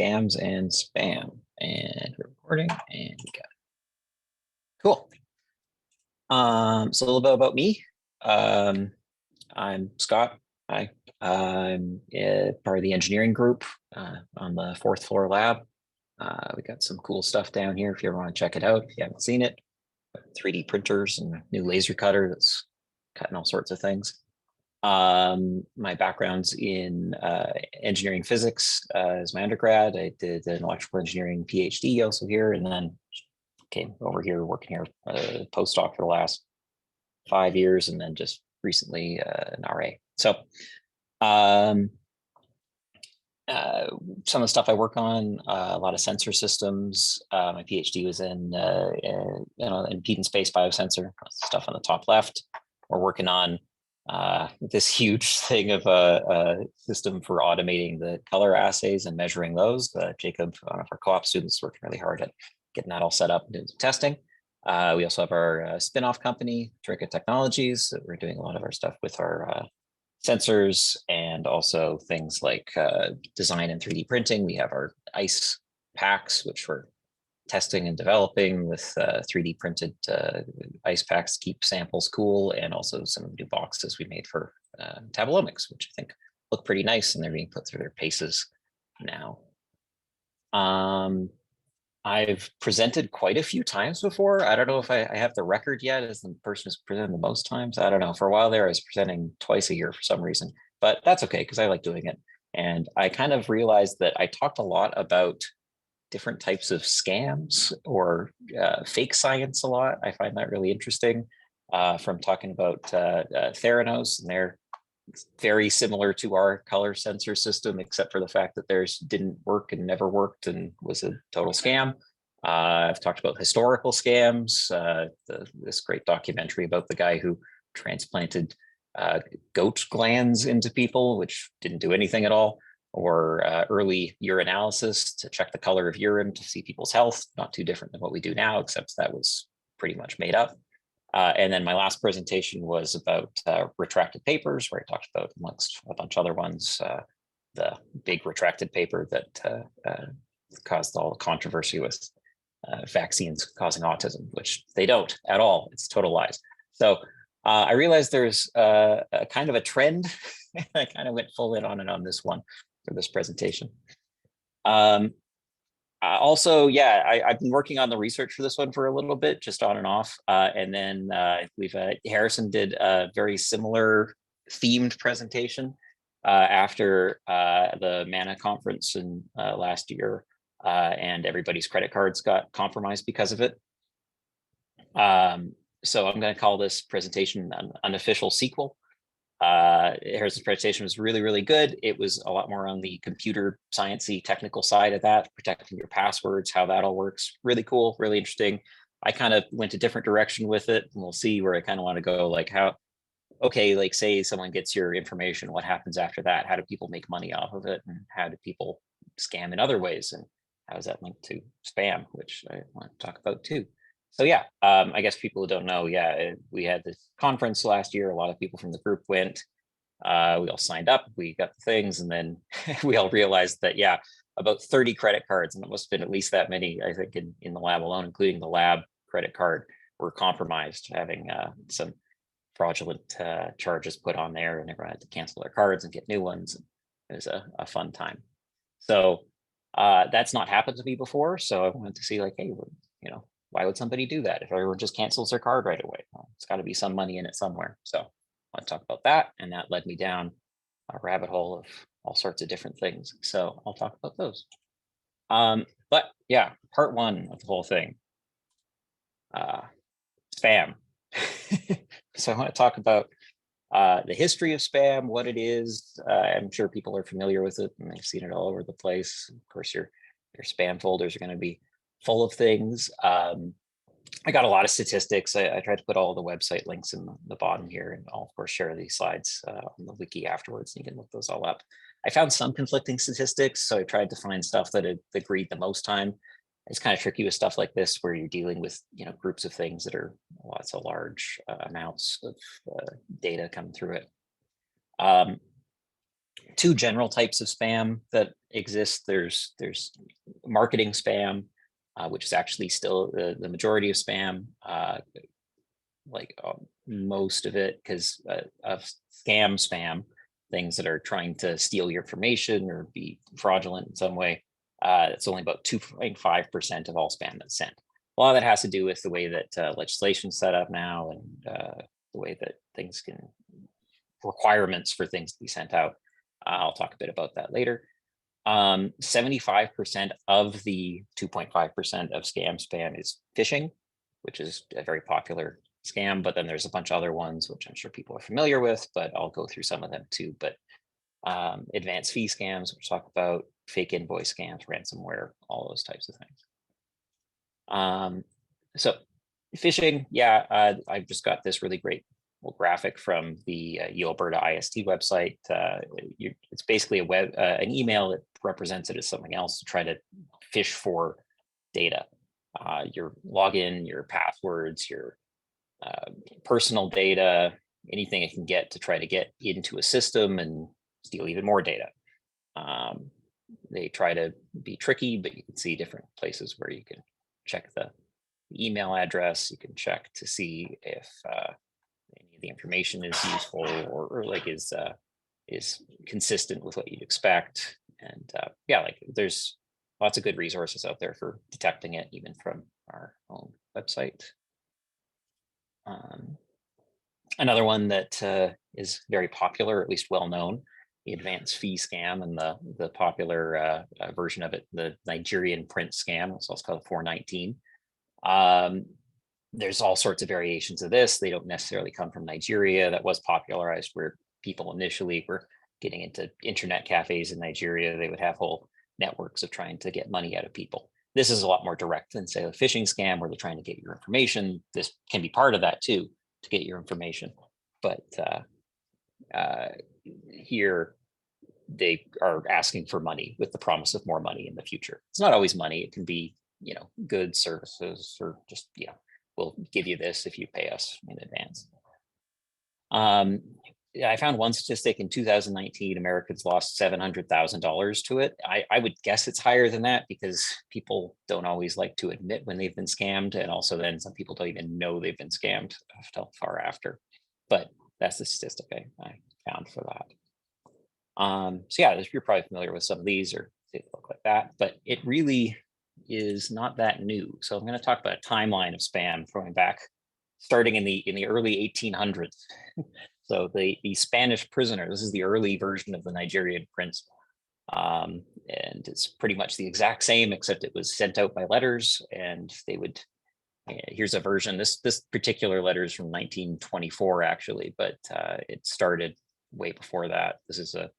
scams and spam. And we're recording, and we got it. Cool. So a little bit about me. I'm Scott. Hi. I'm part of the engineering group on the fourth floor lab. We got some cool stuff down here if you ever want to check it out. If you haven't seen it, 3D printers and a new laser cutter that's cutting all sorts of things. My background's in engineering physics as my undergrad. I did an electrical engineering PhD also here, and then came over here working here postdoc for the last 5 years, and then just recently an RA. So some of the stuff I work on, a lot of sensor systems. My PhD was in impedance-based biosensor, stuff on the top left. We're working on this huge thing of a system for automating the color assays and measuring those. Jacob, one of our co-op students, working really hard at getting that all set up and doing some testing. We also have our spin-off company, Trinket Technologies. We're doing a lot of our stuff with our sensors and also things like design and 3D printing. We have our ice packs, which we're testing and developing with 3D printed ice packs to keep samples cool, and also some of the new boxes we made for metabolomics, which I think look pretty nice, and they're being put through their paces now. I've presented quite a few times before. I don't know if I have the record yet as the person who's presented the most times. I don't know. For a while there, I was presenting twice a year for some reason, but that's okay because I like doing it. And I kind of realized that I talked a lot about different types of scams or fake science a lot. I find that really interesting from talking about Theranos, and they're very similar to our color sensor system, except for the fact that theirs didn't work and never worked and was a total scam. I've talked about historical scams, this great documentary about the guy who transplanted goat glands into people, which didn't do anything at all, or early urinalysis to check the color of urine to see people's health, not too different than what we do now, except that was pretty much made up. And then my last presentation was about retracted papers, where I talked about, amongst a bunch of other ones, the big retracted paper that caused all the controversy with vaccines causing autism, which they don't at all. It's total lies. So I realized there's a kind of a trend. I kind of went full in on this one for this presentation. Also, yeah, I've been working on the research for this one for a little bit, just on and off. And then Harrison did a very similar themed presentation after the MANA conference in last year, and everybody's credit cards got compromised because of it. So I'm going to call this presentation an unofficial sequel. Harrison's presentation was really, really good. It was a lot more on the computer sciencey technical side of that, protecting your passwords, how that all works. Really cool, really interesting. I kind of went a different direction with it, and we'll see where I kind of want to go. Like how, okay, like say someone gets your information, what happens after that? How do people make money off of it? And how do people scam in other ways? And how is that linked to spam, which I want to talk about too. So yeah, I guess people who don't know, yeah, we had this conference last year. A lot of people from the group went. We all signed up. We got the things, and then we all realized that, yeah, about 30 credit cards, and it must have been at least that many, I think, in the lab alone, including the lab credit card, were compromised, having some fraudulent charges put on there, and everyone had to cancel their cards and get new ones. It was a fun time. So that's not happened to me before. So I wanted to see, like, hey, you know, why would somebody do that if everyone just cancels their card right away? Well, it's got to be some money in it somewhere. So I want to talk about that. And that led me down a rabbit hole of all sorts of different things. So I'll talk about those. But yeah, part one of the whole thing, spam. So I want to talk about the history of spam, what it is. I'm sure people are familiar with it and they've seen it all over the place. Of course, your spam folders are going to be full of things. I got a lot of statistics. I tried to put all the website links in the bottom here, and I'll of course share these slides on the wiki afterwards. You can look those all up. I found some conflicting statistics, so I tried to find stuff that agreed the most time. It's kind of tricky with stuff like this, where you're dealing with groups of things that are lots of large amounts of data coming through it. two general types of spam that exist. There's marketing spam, which is actually still the majority of spam, most of it, because of spam, things that are trying to steal your information or be fraudulent in some way. It's only about 2.5% of all spam that's sent. A lot of that has to do with the way that legislation's set up now, and the way that things can, requirements for things to be sent out. I'll talk a bit about that later. 75% of the 2.5% of spam is phishing, which is a very popular scam, but then there's a bunch of other ones, which I'm sure people are familiar with, but I'll go through some of them too. But advanced fee scams, which talk about fake invoice scams, ransomware, all those types of things. So phishing, yeah, I've just got this really great graphic from the U Alberta IST website. It's basically an email that represents it as something else to try to fish for data. Your login, your passwords, your personal data, anything it can get to try to get into a system and steal even more data. They try to be tricky, but you can see different places where you can check the email address. You can check to see if any of the information is useful or like is consistent with what you'd expect. And yeah, like there's lots of good resources out there for detecting it, even from our own website. Another one that is very popular, at least well known, the advanced fee scam, and the popular version of it, the Nigerian print scam. It's also called 419. There's all sorts of variations of this. They don't necessarily come from Nigeria. That was popularized where people initially were getting into internet cafes in Nigeria. They would have whole networks of trying to get money out of people. This is a lot more direct than, say, a phishing scam where they're trying to get your information. This can be part of that too, to get your information. But here they are asking for money with the promise of more money in the future. It's not always money. It can be, goods, services, or just, we'll give you this if you pay us in advance. I found one statistic in 2019, Americans lost $700,000 to it. I would guess it's higher than that because people don't always like to admit when they've been scammed. And also then some people don't even know they've been scammed until far after. But that's the statistic I found for that. So yeah, you're probably familiar with some of these, or they look like that, but it really is not that new. So I'm going to talk about a timeline of spam going back, starting in the early 1800s. So the Spanish prisoner, this is the early version of the Nigerian prince. And it's pretty much the exact same, except it was sent out by letters, and they would, here's a version. This particular letter is from 1924, actually, but it started way before that. This is a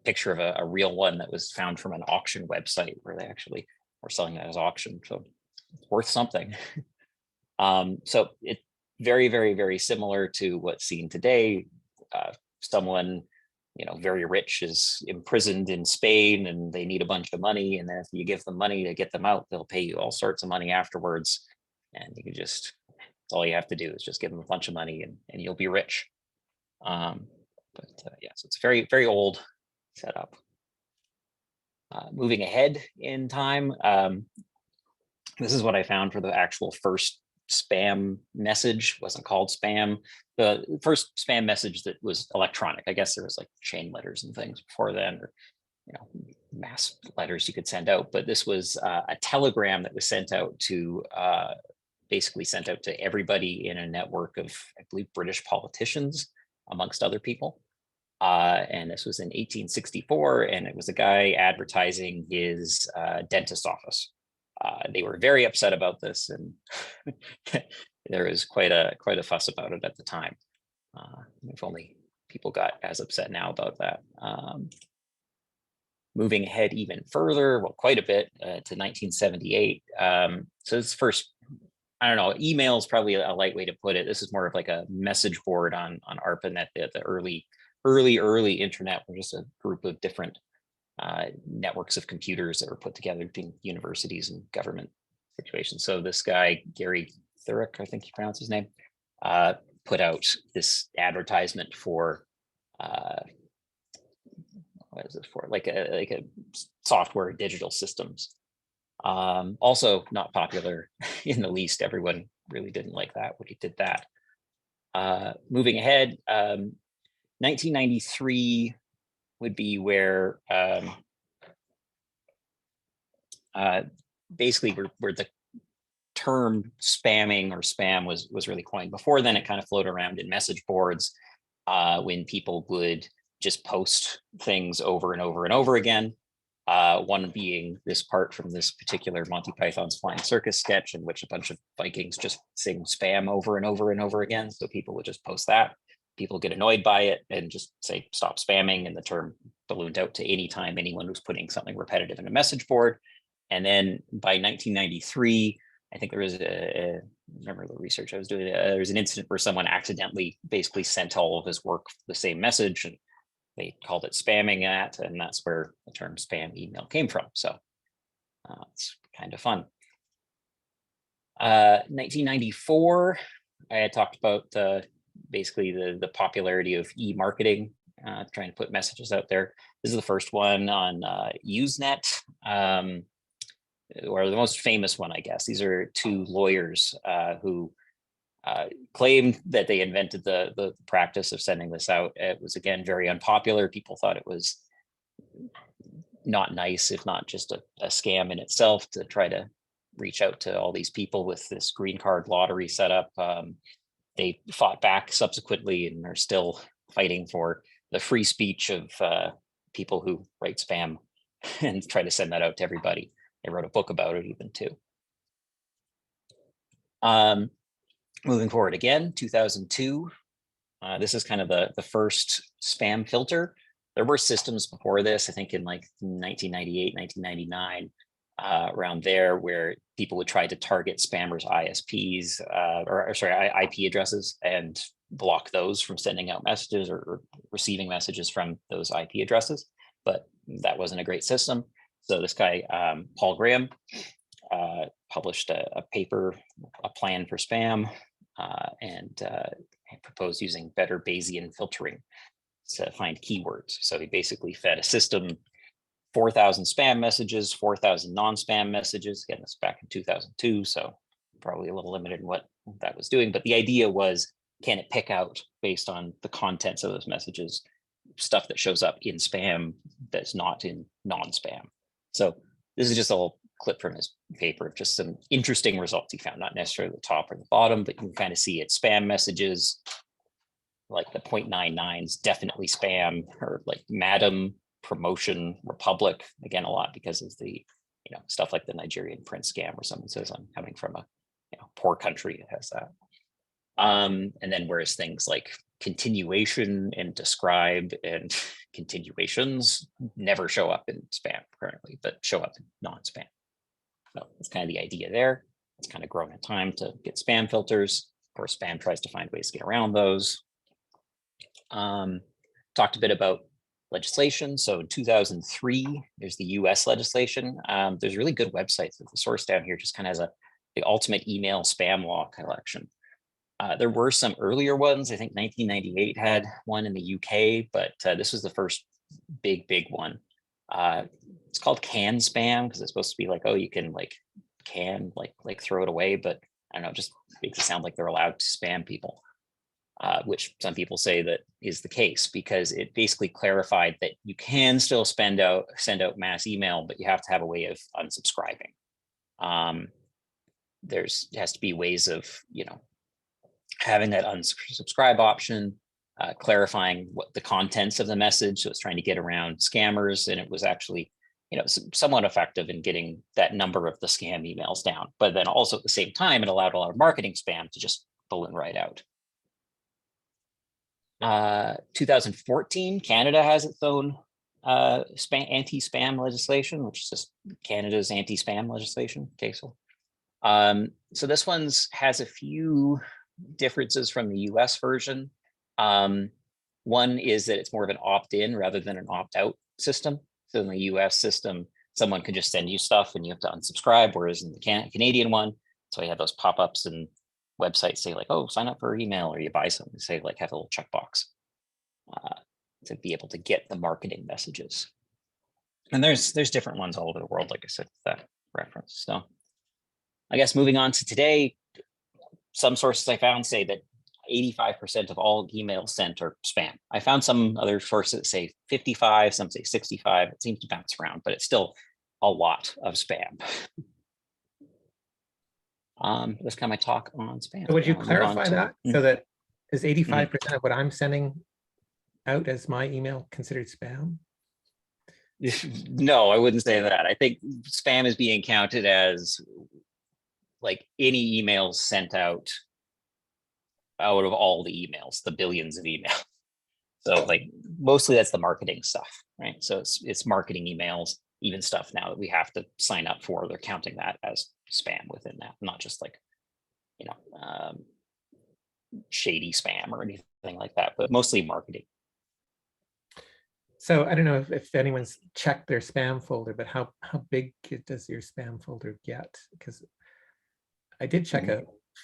picture of a real one that was found from an auction website where they actually were selling that as auction. So it's worth something. So it very, very, very similar to what's seen today. Someone, very rich is imprisoned in Spain and they need a bunch of money. And then if you give them money to get them out, they'll pay you all sorts of money afterwards. And you can just, that's all you have to do is just give them a bunch of money and you'll be rich. Yeah, so it's very, very old setup. Moving ahead in time, this is what I found for the actual first spam message. It wasn't called spam. The first spam message that was electronic. I guess there was like chain letters and things before then, or mass letters you could send out. But this was a telegram that was sent out to basically sent out to everybody in a network of, I believe, British politicians, amongst other people. And this was in 1864, and it was a guy advertising his dentist office. They were very upset about this, and there was quite a fuss about it at the time. If only people got as upset now about that. Moving ahead even further, well, quite a bit to 1978. So this first, I don't know, email is probably a light way to put it. This is more of like a message board on ARPANET, the early internet, were just a group of different networks of computers that were put together between universities and government situations. So this guy, Gary Thurrock, I think you pronounce his name, put out this advertisement for what is it for? Like a software digital systems. Also not popular in the least. Everyone really didn't like that when he did that. Moving ahead, 1993 would be where basically where the term spamming or spam was really coined. Before then, it kind of floated around in message boards when people would just post things over and over and over again. One being this part from this particular Monty Python's Flying Circus sketch, in which a bunch of Vikings just sing spam over and over and over again. So people would just post that. People get annoyed by it and just say, stop spamming. And the term ballooned out to any time anyone was putting something repetitive in a message board. And then by 1993, I think there was I remember the research I was doing, there was an incident where someone accidentally basically sent all of his work the same message, and they called it spamming that, and that's where the term spam email came from. So it's kind of fun. 1994, I had talked about basically the popularity of e-marketing, trying to put messages out there. This is the first one on Usenet, or the most famous one, I guess. These are two lawyers who claimed that they invented the practice of sending this out. It was, again, very unpopular. People thought it was not nice, if not just a scam in itself, to try to reach out to all these people with this green card lottery set up. They fought back subsequently and are still fighting for the free speech of people who write spam and try to send that out to everybody. They wrote a book about it even too. Moving forward again, 2002. This is kind of the first spam filter. There were systems before this, I think in like 1998, 1999, around there, where people would try to target spammers' ISPs, or sorry, IP addresses, and block those from sending out messages or receiving messages from those IP addresses. But that wasn't a great system. So this guy, Paul Graham, published a paper, a plan for spam, and proposed using better Bayesian filtering to find keywords. So he basically fed a system 4,000 spam messages, 4,000 non-spam messages. Again, this back in 2002, so probably a little limited in what that was doing. But the idea was, can it pick out, based on the contents of those messages, stuff that shows up in spam that's not in non-spam? So this is just a little clip from his paper of just some interesting results he found, not necessarily the top or the bottom, but you can kind of see it. Spam messages, like the 0.99s, definitely spam, or like Madam, Promotion, Republic, again, a lot because of the, stuff like the Nigerian prince scam, where someone says, I'm coming from a poor country, it has that. And then whereas things like continuation and describe and continuations never show up in spam currently, but show up in non-spam. So that's kind of the idea there. It's kind of grown in time to get spam filters. Of course, spam tries to find ways to get around those. Talked a bit about legislation. So in 2003, there's the US legislation. There's really good websites. The source down here just kind of has the ultimate email spam law collection. There were some earlier ones. I think 1998 had one in the UK, but this was the first big one. It's called can spam because it's supposed to be like, oh, you can throw it away, but I don't know, just makes it sound like they're allowed to spam people, which some people say that is the case, because it basically clarified that you can still send out mass email, but you have to have a way of unsubscribing. There has to be ways of, having that unsubscribe option, clarifying what the contents of the message. So it's trying to get around scammers, and it was actually, somewhat effective in getting that number of the scam emails down. But then also at the same time, it allowed a lot of marketing spam to just balloon right out. 2014, Canada has its own anti-spam legislation, which is just Canada's anti-spam legislation. Okay, so this one's has a few differences from the US version. One is that it's more of an opt-in rather than an opt-out system. So in the US system, someone can just send you stuff and you have to unsubscribe, whereas in the Canadian one, so you have those pop-ups and websites say like, oh, sign up for email, or you buy something, say like have a little checkbox. to be able to get the marketing messages. And there's different ones all over the world, like I said, that reference. So I guess moving on to today, some sources I found say that 85% of all emails sent are spam. I found some other sources that say 55, some say 65. It seems to bounce around, but it's still a lot of spam. That's kind of my talk on spam. So would you clarify that so that is 85% of what I'm sending out as my email considered spam? No, I wouldn't say that. I think spam is being counted as like any emails sent out of all the emails, the billions of emails. So like mostly that's the marketing stuff, right? So it's marketing emails, even stuff now that we have to sign up for, they're counting that as spam within that, not just like, you know, shady spam or anything like that, but mostly marketing. So I don't know if anyone's checked their spam folder, but how big does your spam folder get? Because I did check a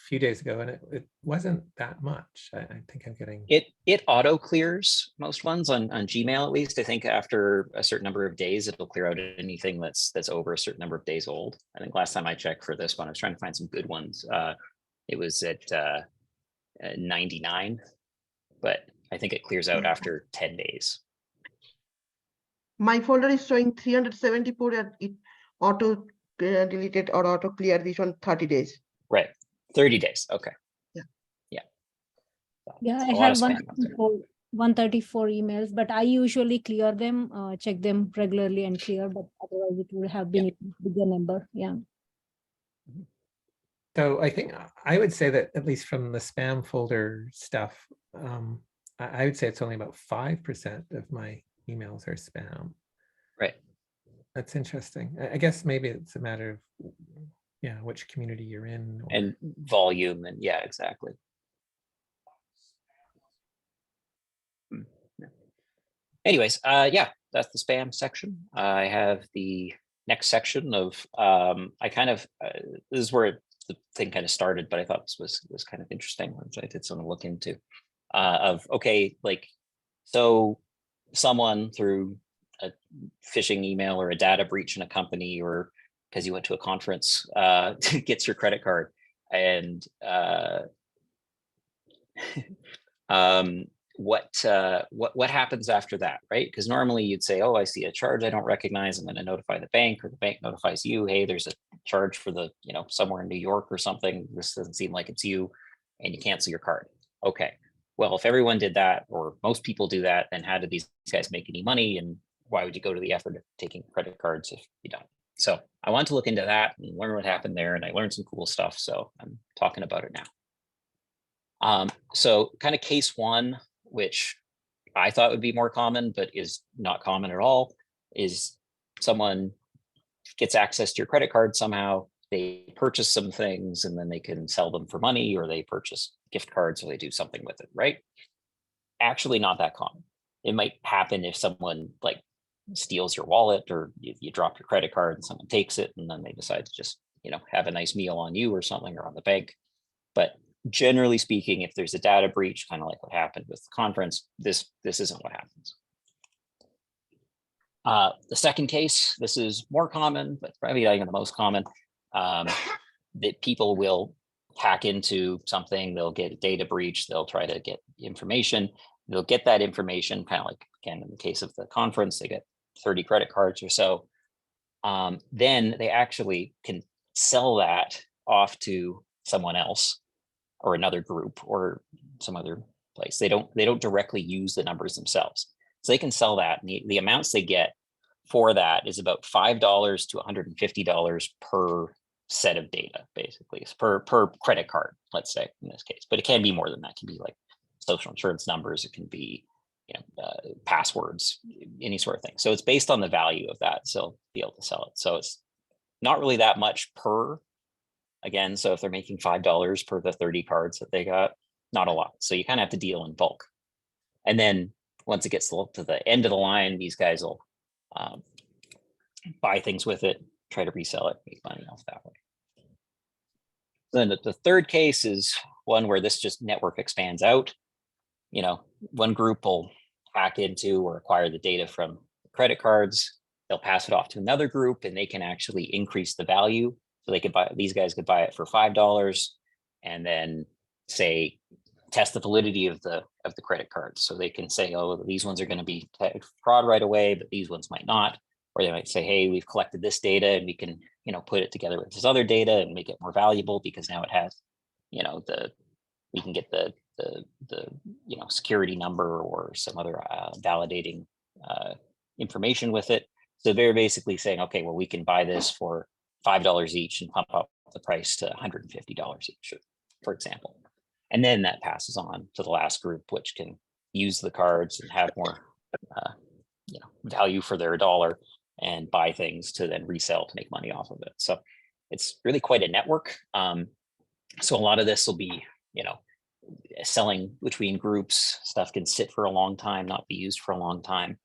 few days ago and it wasn't that much. I think I'm getting it auto clears most ones on Gmail, at least. I think after a certain number of days it'll clear out anything that's over a certain number of days old. I think last time I checked for this one, I was trying to find some good ones. It was at 99, but I think it clears out after 10 days. My folder is showing 374 and it auto deleted or auto clear this one 30 days. Right. 30 days. Okay. Yeah. Yeah. Yeah, I have 134 emails, but I usually clear them, check them regularly and clear, but otherwise it would have been a bigger number. Yeah. So I think I would say that at least from the spam folder stuff, I would say it's only about 5% of my emails are spam. Right. That's interesting. I guess maybe it's a matter of, yeah, which community you're in. And volume and yeah, exactly. Anyways, yeah, that's the spam section. I have the next section of, I kind of, this is where the thing kind of started, but I thought this was kind of interesting, which I did some look into, okay, like, so someone through a phishing email or a data breach in a company, or because you went to a conference, gets your credit card, and what happens after that, right? Because normally you'd say, oh, I see a charge I don't recognize, I'm going to notify the bank, or the bank notifies you, hey, there's a charge for the, you know, somewhere in New York or something, this doesn't seem like it's you, and you cancel your card. Okay, well, if everyone did that, or most people do that, then how do these guys make any money, and why would you go to the effort of taking credit cards if you don't? So I wanted to look into that and learn what happened there, and I learned some cool stuff, so I'm talking about it now. So kind of case one, which I thought would be more common, but is not common at all, is someone gets access to your credit card somehow, they purchase some things, and then they can sell them for money, or they purchase gift cards, or they do something with it, right? Actually not that common. It might happen if someone like steals your wallet, or you drop your credit card and someone takes it, and then they decide to just, you know, have a nice meal on you or something, or on the bank. But generally speaking, if there's a data breach, kind of like what happened with the conference, this isn't what happens. The second case, this is more common, but probably not even the most common, that people will hack into something, they'll get a data breach, they'll try to get information, they'll get that information, kind of like, again, in the case of the conference, they get 30 credit cards or so. Then they actually can sell that off to someone else, or another group, or some other place. They don't directly use the numbers themselves. So they can sell that, and the amounts they get for that is about $5 to $150 per set of data, basically. It's per credit card, let's say, in this case. But it can be more than that. It can be like social insurance numbers, it can be, you know, passwords, any sort of thing. So it's based on the value of that, so they'll be able to sell it. So it's not really that much per. Again, so if they're making $5 per the 30 cards that they got, not a lot. So you kind of have to deal in bulk. And then once it gets to the end of the line, these guys will buy things with it, try to resell it, make money off that way. Then the third case is one where this just network expands out. You know, one group will hack into or acquire the data from credit cards. They'll pass it off to another group, and they can actually increase the value. So they could buy, these guys could buy it for $5, and then say test the validity of the credit cards. So they can say, oh, these ones are going to be fraud right away, but these ones might not. Or they might say, hey, we've collected this data, and we can, you know, put it together with this other data and make it more valuable because now it has, you know, we can get the you know, security number or some other validating information with it. So they're basically saying, okay, well, we can buy this for $5 each and pump up the price to $150 each, for example. And then that passes on to the last group, which can use the cards and have more you know, value for their dollar and buy things to then resell to make money off of it. So it's really quite a network. So a lot of this will be, you know, selling between groups. Stuff can sit for a long time, not be used for a long time.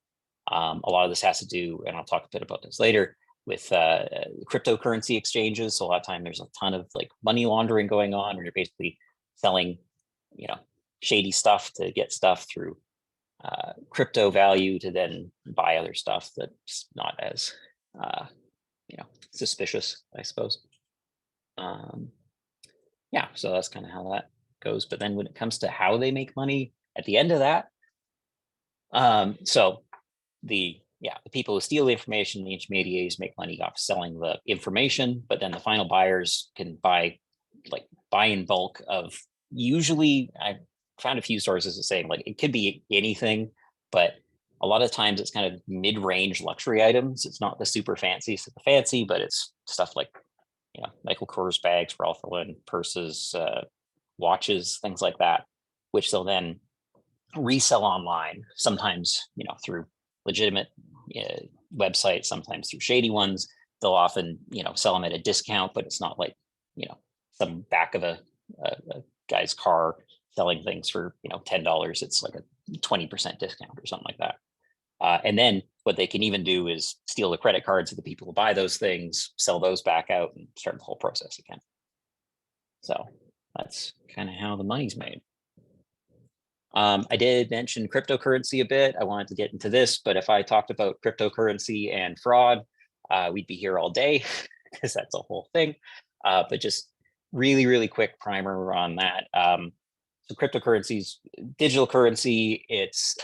A lot of this has to do, and I'll talk a bit about this later, with cryptocurrency exchanges. So a lot of time there's a ton of like money laundering going on, where you're basically selling, you know, shady stuff to get stuff through crypto value to then buy other stuff that's not as you know, suspicious, I suppose. Yeah, so that's kind of how that goes. But then when it comes to how they make money at the end of that, so the people who steal the information, the intermediaries, make money off selling the information, but then the final buyers can buy in bulk of, usually I found a few sources of saying like it could be anything, but a lot of times it's kind of mid-range luxury items. It's not the super fancy, so the fancy, but it's stuff like, you know, Michael Kors bags, Ralph Lauren purses, watches, things like that, which they'll then resell online, sometimes, you know, through legitimate websites, sometimes through shady ones. They'll often, you know, sell them at a discount, but it's not like, you know, some back of a guy's car selling things for, you know, $10. It's like a 20% discount or something like that. And then what they can even do is steal the credit cards of the people who buy those things, sell those back out, and start the whole process again. So that's kind of how the money's made. I did mention cryptocurrency a bit. I wanted to get into this, but if I talked about cryptocurrency and fraud, we'd be here all day because that's a whole thing. But just really, really quick primer on that. So cryptocurrencies, digital currency, it's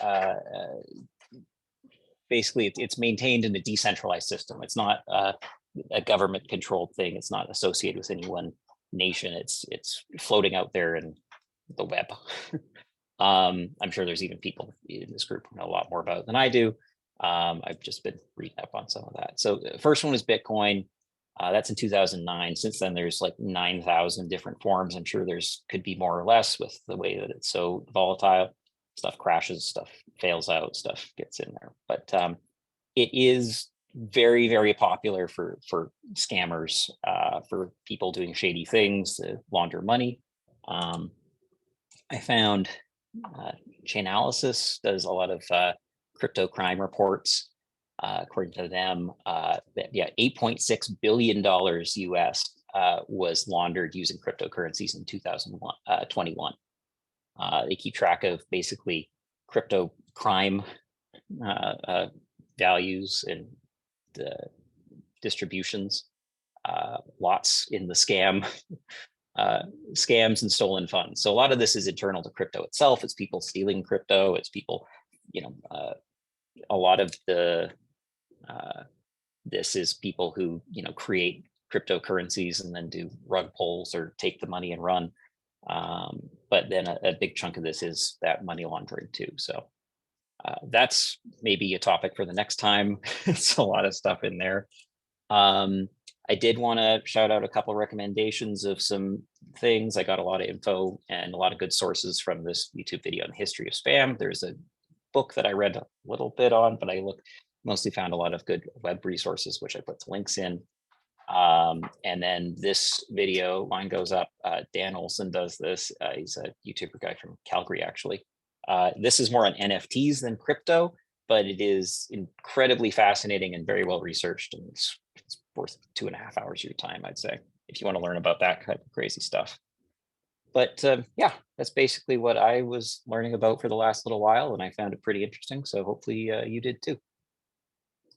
basically it's maintained in a decentralized system. It's not a government controlled thing. It's not associated with any one nation. It's floating out there in the web. I'm sure there's even people in this group who know a lot more about it than I do. I've just been reading up on some of that. So the first one is Bitcoin. That's in 2009. Since then, there's like 9,000 different forms. I'm sure there's could be more or less with the way that it's so volatile. Stuff crashes, stuff fails out, stuff gets in there. But it is very, very popular for scammers, for people doing shady things to launder money. I found Chainalysis does a lot of crypto crime reports. According to them, $8.6 billion US was laundered using cryptocurrencies in 2021. They keep track of basically crypto crime values and the distributions, lots in the scams and stolen funds. So a lot of this is internal to crypto itself. It's people stealing crypto. It's people, you know, a lot of the this is people who, you know, create cryptocurrencies and then do rug pulls or take the money and run. But then a big chunk of this is that money laundering too. So that's maybe a topic for the next time. It's a lot of stuff in there. I did want to shout out a couple of recommendations of some things. I got a lot of info and a lot of good sources from this YouTube video on the history of spam. There's a book that I read a little bit on, but I mostly found a lot of good web resources, which I put links in. And then this video, mine goes up. Dan Olson does this. He's a YouTuber guy from Calgary, actually. This is more on NFTs than crypto, but it is incredibly fascinating and very well researched, and it's worth 2.5 hours of your time, I'd say, if you want to learn about that kind of crazy stuff. But yeah, that's basically what I was learning about for the last little while, and I found it pretty interesting. So hopefully you did too.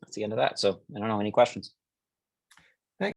That's the end of that. So I don't know, any questions?